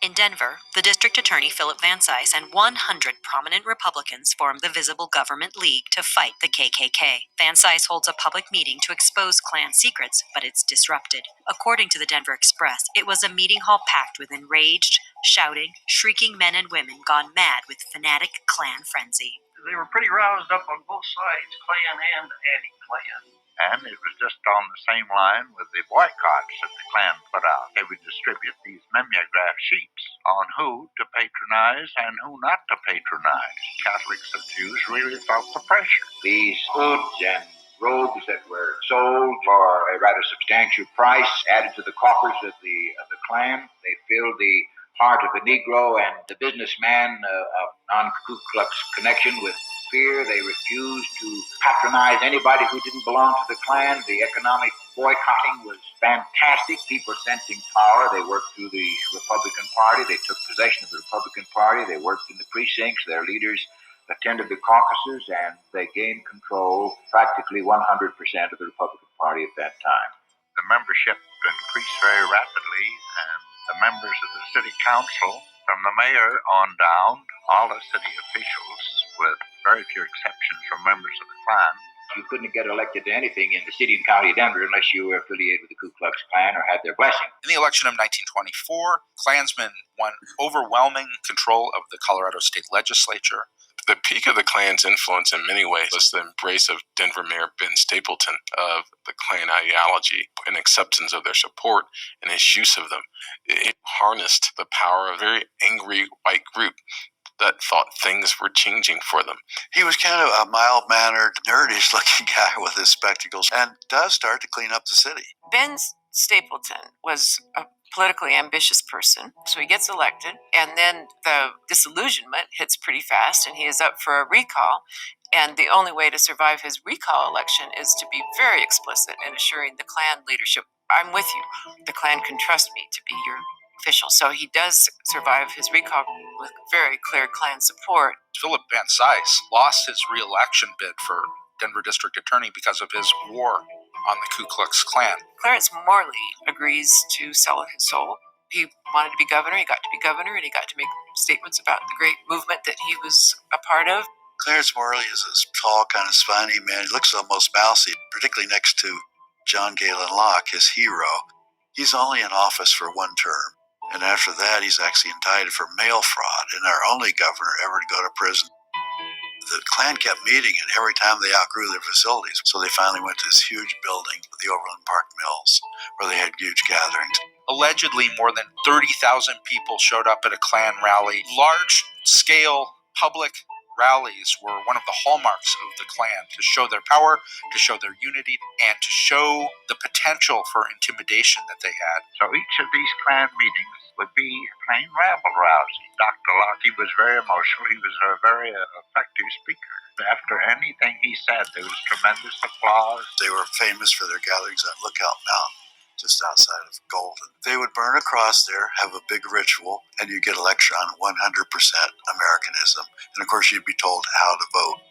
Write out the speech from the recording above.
In Denver, the district attorney Philip Van Cise and 100 prominent Republicans formed the Visible Government League to fight the KKK. Van Cise holds a public meeting to expose Klan secrets, but it's disrupted. According to the Denver Express, it was a meeting hall packed with enraged, shouting, shrieking men and women gone mad with fanatic Klan frenzy. They were pretty roused up on both sides, Klan and anti-Klan. And it was just on the same line with the boycotts that the Klan put out. They would distribute these mimeograph sheets on who to patronize and who not to patronize. Catholics and Jews really felt the pressure. These hoods and robes that were sold for a rather substantial price added to the coffers of the Klan. They filled the heart of the Negro and the businessman of non-Ku Klux connection with fear. They refused to patronize anybody who didn't belong to the Klan. The economic boycotting was fantastic. People sensing power. They worked through the Republican Party. They took possession of the Republican Party. They worked in the precincts. Their leaders attended the caucuses, and they gained control practically 100% of the Republican Party at that time. The membership increased very rapidly, and the members of the city council, from the mayor on down, all the city officials, with very few exceptions from members of the Klan. You couldn't get elected to anything in the city and county of Denver unless you were affiliated with the Ku Klux Klan or had their blessing. In the election of 1924, Klansmen won overwhelming control of the Colorado state legislature. The peak of the Klan's influence in many ways was the embrace of Denver Mayor Ben Stapleton of the Klan ideology and acceptance of their support and his use of them. It harnessed the power of a very angry white group that thought things were changing for them. He was kind of a mild-mannered, nerdish-looking guy with his spectacles and does start to clean up the city. Ben Stapleton was a politically ambitious person, so he gets elected, and then the disillusionment hits pretty fast, and he is up for a recall. And the only way to survive his recall election is to be very explicit in assuring the Klan leadership, I'm with you. The Klan can trust me to be your official. So he does survive his recall with very clear Klan support. Philip Van Cise lost his re-election bid for Denver District Attorney because of his war on the Ku Klux Klan. Clarence Morley agrees to sell his soul. He wanted to be governor, he got to be governor, and he got to make statements about the great movement that he was a part of. Clarence Morley is this tall, kind of spiny man. He looks almost mousy, particularly next to John Galen Locke, his hero. He's only in office for one term, and after that he's actually indicted for mail fraud and our only governor ever to go to prison. The Klan kept meeting, and every time they outgrew their facilities, so they finally went to this huge building, the Overland Park Mills, where they had huge gatherings. Allegedly, more than 30,000 people showed up at a Klan rally. Large-scale public rallies were one of the hallmarks of the Klan, to show their power, to show their unity, and to show the potential for intimidation that they had. So each of these Klan meetings would be plain rabble-rousing. Dr. Locke was very emotional. He was a very effective speaker. After anything he said, there was tremendous applause. They were famous for their gatherings on Lookout Mountain, just outside of Golden. They would burn a cross there, have a big ritual, and you'd get a lecture on 100% Americanism. And of course, you'd be told how to vote.